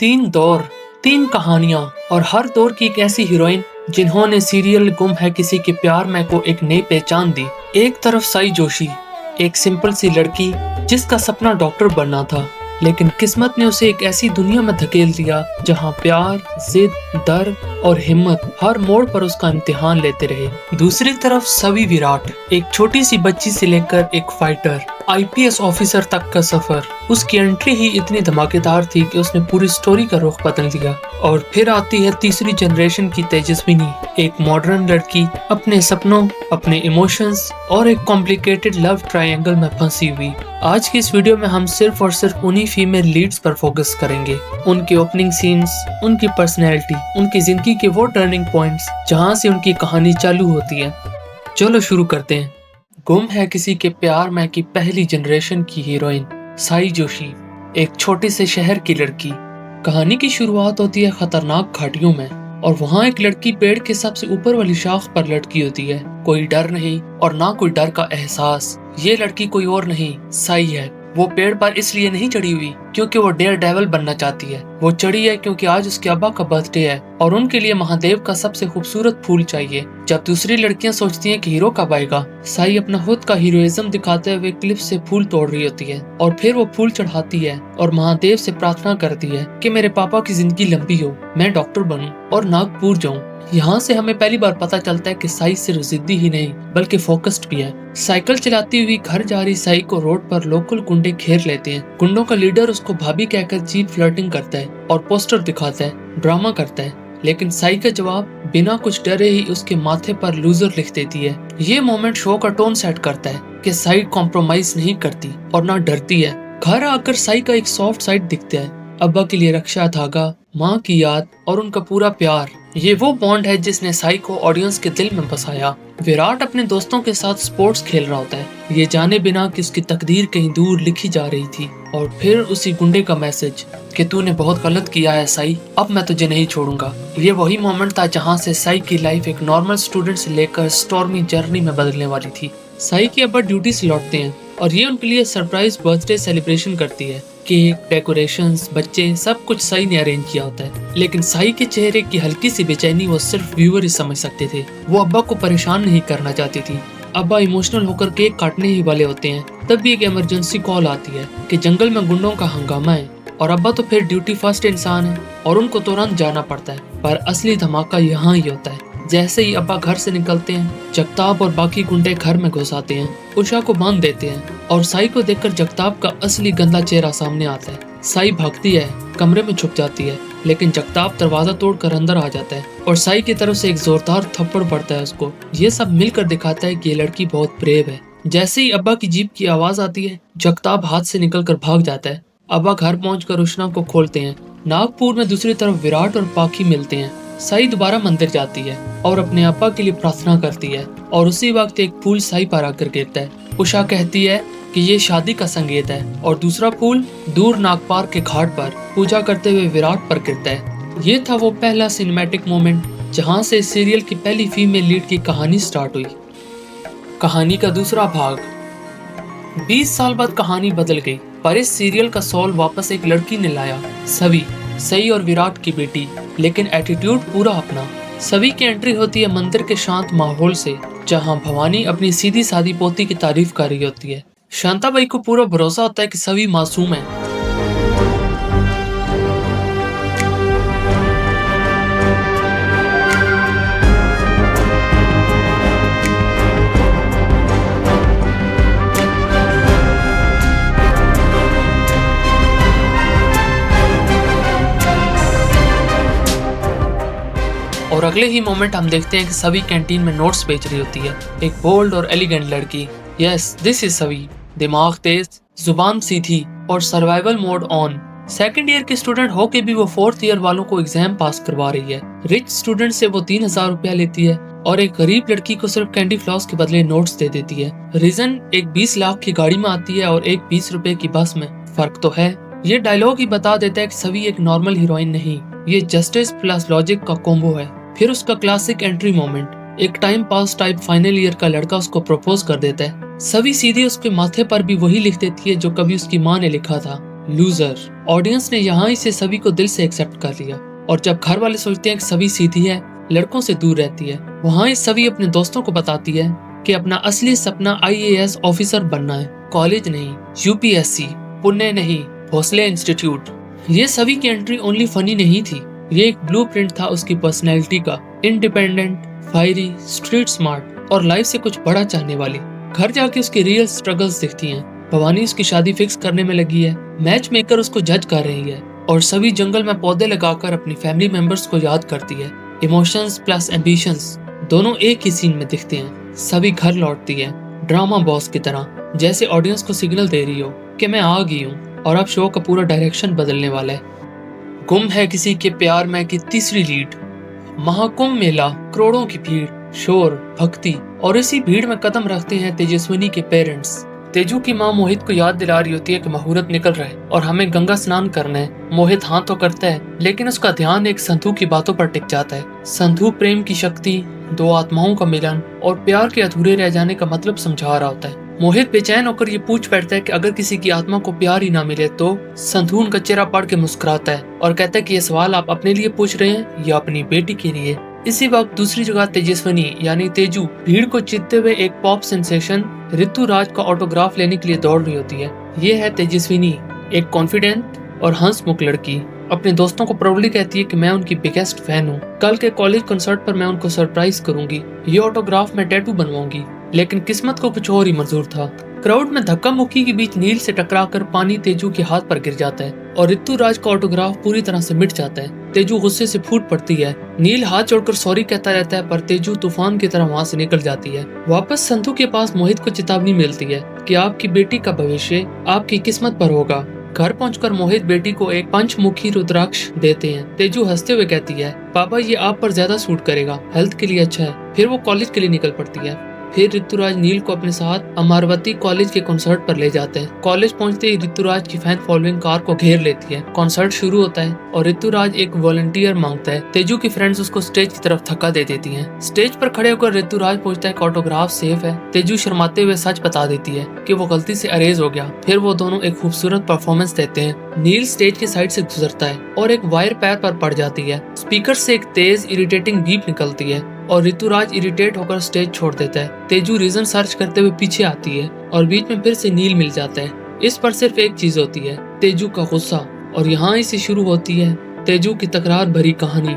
तीन दौर, तीन कहानियां और हर दौर की एक ऐसी हीरोइन जिन्होंने सीरियल गुम है किसी के प्यार में को एक नई पहचान दी। एक तरफ साई जोशी, एक सिंपल सी लड़की जिसका सपना डॉक्टर बनना था, लेकिन किस्मत ने उसे एक ऐसी दुनिया में धकेल दिया जहां प्यार, जिद, दर्द और हिम्मत हर मोड़ पर उसका इम्तिहान लेते रहे। दूसरी तरफ सवी विराट, एक छोटी सी बच्ची से लेकर एक फाइटर, आईपीएस ऑफिसर तक का सफर। उसकी एंट्री ही इतनी धमाकेदार थी कि उसने पूरी स्टोरी का रुख बदल दिया। और फिर आती है तीसरी जनरेशन की तेजस्विनी, एक मॉडर्न लड़की अपने सपनों, अपने इमोशंस और एक कॉम्प्लिकेटेड लव ट्रायंगल में फंसी हुई। आज की इस वीडियो में हम सिर्फ और सिर्फ उन्हीं फीमेल लीड्स पर फोकस करेंगे, उनके ओपनिंग सीन्स, उनकी पर्सनैलिटी, उनकी जिंदगी के वो टर्निंग पॉइंट्स जहाँ से उनकी कहानी चालू होती है। चलो शुरू करते हैं। गुम है किसी के प्यार में की पहली जनरेशन की हीरोइन साई जोशी, एक छोटे से शहर की लड़की। कहानी की शुरुआत होती है खतरनाक घाटियों में, और वहाँ एक लड़की पेड़ के सबसे ऊपर वाली शाख पर लटकी होती है। कोई डर नहीं और ना कोई डर का एहसास। ये लड़की कोई और नहीं, साई है। वो पेड़ पर इसलिए नहीं चढ़ी हुई क्योंकि वो डेयर डेविल बनना चाहती है। वो चढ़ी है क्योंकि आज उसके अब्बा का बर्थडे है और उनके लिए महादेव का सबसे खूबसूरत फूल चाहिए। जब दूसरी लड़कियां सोचती हैं कि हीरो कब आएगा, साई अपना खुद का हीरोइज्म दिखाते हुए क्लिफ से फूल तोड़ रही होती है और फिर वो फूल चढ़ाती है और महादेव से प्रार्थना करती है कि मेरे पापा की जिंदगी लंबी हो, मैं डॉक्टर बनूं और नागपुर जाऊं। यहाँ से हमें पहली बार पता चलता है कि साई सिर्फ जिद्दी ही नहीं बल्कि फोकस्ड भी है। साइकिल चलाती हुई घर जा रही साई को रोड पर लोकल गुंडे घेर लेते हैं। गुंडों का लीडर उसको भाभी कहकर चीप फ्लर्टिंग करता है और पोस्टर दिखाता है, ड्रामा करता है, लेकिन साई का जवाब बिना कुछ डरे ही उसके माथे पर लूजर लिख देती है। ये मोमेंट शो का टोन सेट करता है कि साई कॉम्प्रोमाइज नहीं करती और ना डरती है। घर आकर साई का एक सॉफ्ट साइड दिखता है, अब्बा के लिए रक्षा धागा, माँ की याद और उनका पूरा प्यार। ये वो बॉन्ड है जिसने साई को ऑडियंस के दिल में बसाया। विराट अपने दोस्तों के साथ स्पोर्ट्स खेल रहा होता है, ये जाने बिना कि उसकी तकदीर कहीं दूर लिखी जा रही थी। और फिर उसी गुंडे का मैसेज कि तूने बहुत गलत किया है साई, अब मैं तुझे नहीं छोड़ूंगा। ये वही मोमेंट था जहाँ से साई की लाइफ एक नॉर्मल स्टूडेंट से लेकर स्टॉर्मी जर्नी में बदलने वाली थी। साई के अब्बा ड्यूटी से लौटते हैं और ये उनके लिए सरप्राइज बर्थडे सेलिब्रेशन करती है। केक, डेकोरेशंस, बच्चे, सब कुछ साई ने अरेंज किया होता है, लेकिन साई के चेहरे की हल्की सी बेचैनी वो सिर्फ व्यूअर ही समझ सकते थे। वो अब्बा को परेशान नहीं करना चाहती थी। अब्बा इमोशनल होकर केक काटने ही वाले होते हैं, तब भी एक इमरजेंसी कॉल आती है कि जंगल में गुंडों का हंगामा है। और अब्बा तो फिर ड्यूटी फर्स्ट इंसान है और उनको तुरंत जाना पड़ता है। पर असली धमाका यहाँ ही होता है। जैसे ही अब्बा घर से निकलते हैं, जगताप और बाकी गुंडे घर में घुस आते हैं, उषा को बांध देते हैं और साई को देखकर जगताप का असली गंदा चेहरा सामने आता है। साई भागती है, कमरे में छुप जाती है, लेकिन जगताप दरवाजा तोड़कर अंदर आ जाता है और साई की तरफ से एक जोरदार थप्पड़ पड़ता है उसको। ये सब मिलकर दिखाता है कि ये लड़की बहुत ब्रेव है। जैसे ही अब्बा की जीप की आवाज आती है, जगताप हाथ से निकलकर भाग जाता है। अब्बा घर पहुंचकर उषा को खोलते हैं। नागपुर में दूसरी तरफ विराट और पाखी मिलते हैं। साई दोबारा मंदिर जाती है और अपने अब्बा के लिए प्रार्थना करती है और उसी वक्त एक फूल साई पर आकर गिरता है। उषा कहती है कि ये शादी का संकेत है और दूसरा फूल दूर नागपार के घाट पर पूजा करते हुए विराट पर गिरता है। ये था वो पहला सिनेमैटिक मोमेंट जहाँ से सीरियल की पहली फीमेल लीड की कहानी स्टार्ट हुई। कहानी का दूसरा भाग। 20 साल बाद कहानी बदल गई, पर इस सीरियल का सोल वापस एक लड़की ने लाया, सवी, सई और विराट की बेटी, लेकिन एटीट्यूड पूरा अपना। सभी की एंट्री होती है मंदिर के शांत माहौल से, जहां भवानी अपनी सीधी सादी पोती की तारीफ कर रही होती है। शांताबाई को पूरा भरोसा होता है कि सभी मासूम है। और अगले ही मोमेंट हम देखते हैं कि सभी कैंटीन में नोट्स बेच रही होती है। एक बोल्ड और एलिगेंट लड़की, यस दिस इज सवी, दिमाग तेज, जुबान सीधी और survival mode on. Second year की स्टूडेंट होके भी वो फोर्थ ईयर वालों को एग्जाम पास करवा रही है। रिच स्टूडेंट से वो 3000 रुपया लेती है और एक गरीब लड़की को सिर्फ कैंडी फ्लॉस के बदले नोट्स दे देती है। रीजन एक 20 लाख की गाड़ी में आती है और एक 20 रुपए की बस में, फर्क तो है। ये डायलॉग ही बता देता है कि सभी एक नॉर्मल हीरोइन नहीं, ये जस्टिस प्लस लॉजिक का कॉम्बो है। फिर उसका क्लासिक एंट्री मोमेंट, एक time pass type final year का लड़का उसको प्रपोज कर देता है। सभी सीधे उसके माथे पर भी वही लिख देती है जो कभी उसकी माँ ने लिखा था, लूजर। ऑडियंस ने यहाँ इसे सभी को दिल से एक्सेप्ट कर लिया। और जब घर वाले सोचते हैं कि सभी सीधी है, लड़कों से दूर रहती है, वहाँ इस सभी अपने दोस्तों को बताती है कि अपना असली सपना IAS ऑफिसर बनना है, कॉलेज नहीं, UPSC, पुणे नहीं, भोसले इंस्टीट्यूट। ये सभी की एंट्री ओनली फनी नहीं थी, ये एक ब्लूप्रिंट था उसकी पर्सनैलिटी का, इंडिपेंडेंट, फायरी, स्ट्रीट स्मार्ट और लाइफ से कुछ बड़ा चाहने वाली। घर जाके उसकी रियल स्ट्रगल्स दिखती हैं। भवानी उसकी शादी फिक्स करने में लगी है, मैच मेकर उसको जज कर रही है और सभी जंगल में पौधे लगाकर अपनी फैमिली मेंबर्स को याद करती है। इमोशंस प्लस एम्बिशंस दोनों एक ही सीन में दिखते हैं। सभी घर लौटती है ड्रामा बॉस की तरह, जैसे ऑडियंस को सिग्नल दे रही हो कि मैं आ गई हूँ और अब शो का पूरा डायरेक्शन बदलने वाला है। गुम है किसी के प्यार में की तीसरी लीड। महाकुंभ मेला, करोड़ों की भीड़, शोर, भक्ति और इसी भीड़ में कदम रखते हैं तेजस्विनी के पेरेंट्स। तेजू की माँ मोहित को याद दिला रही होती है कि मुहूर्त निकल रहा है और हमें गंगा स्नान करना है। मोहित हाँ तो करता है, लेकिन उसका ध्यान एक संधू की बातों पर टिक जाता है। संधू प्रेम की शक्ति, दो आत्माओं का मिलन और प्यार के अधूरे रह जाने का मतलब समझा रहा होता है। मोहित बेचैन होकर ये पूछ बैठता है कि अगर किसी की आत्मा को प्यार ही ना मिले तो। संधू उनका चेहरा पढ़ के मुस्कुराता है और कहता है कि ये सवाल आप अपने लिए पूछ रहे हैं या अपनी बेटी के लिए। इसी वक्त दूसरी जगह तेजस्विनी यानी तेजू भीड़ को जीतते हुए एक पॉप सेंसेशन ऋतुराज का ऑटोग्राफ लेने के लिए दौड़ रही होती है। ये है तेजस्विनी, एक कॉन्फिडेंट और हंसमुख लड़की। अपने दोस्तों को प्राउडली कहती है कि मैं उनकी बिगेस्ट फैन हूँ। कल के कॉलेज कंसर्ट पर मैं उनको सरप्राइज करूंगी, ये ऑटोग्राफ मैं टैटू बनवाऊंगी। लेकिन किस्मत को कुछ और ही मंजूर था। क्राउड में धक्का मुक्की के बीच नील से टकराकर पानी तेजू के हाथ पर गिर जाता है और ऋतुराज का ऑटोग्राफ पूरी तरह से मिट जाता है। तेजू गुस्से से फूट पड़ती है। नील हाथ जोड़कर सॉरी कहता रहता है, पर तेजू तूफान की तरह वहाँ से निकल जाती है। वापस संधू के पास मोहित को चेतावनी मिलती है कि आपकी बेटी का भविष्य आपकी किस्मत पर होगा। घर पहुंचकर मोहित बेटी को एक पंचमुखी रुद्राक्ष देते हैं। तेजू हंसते हुए कहती है, पापा ये आप पर ज्यादा सूट करेगा, हेल्थ के लिए अच्छा है। फिर वो कॉलेज के लिए निकल पड़ती है। फिर ऋतुराज नील को अपने साथ अमरावती कॉलेज के कॉन्सर्ट पर ले जाते हैं। कॉलेज पहुंचते ही ऋतुराज की फैन फॉलोइंग कार को घेर लेती है। कॉन्सर्ट शुरू होता है और ऋतुराज एक वॉलंटियर मांगता है। तेजू की फ्रेंड्स उसको स्टेज की तरफ धक्का दे देती हैं। स्टेज पर खड़े होकर ऋतुराज पूछता है कि ऑटोग्राफ सेफ है। तेजू शर्माते हुए सच बता देती है कि वो गलती से अरेज हो गया। फिर वो दोनों एक खूबसूरत परफॉर्मेंस देते हैं। नील स्टेज के साइड से गुजरता है और एक वायर पैर पर पड़ जाती है। स्पीकर से एक तेज इरिटेटिंग बीप निकलती है और ऋतुराज इरिटेट होकर स्टेज छोड़ देता है। तेजू रीजन सर्च करते हुए पीछे आती है और बीच में फिर से नील मिल जाता है। इस पर सिर्फ एक चीज होती है, तेजू का गुस्सा। और यहाँ से शुरू होती है तेजू की तकरार भरी कहानी।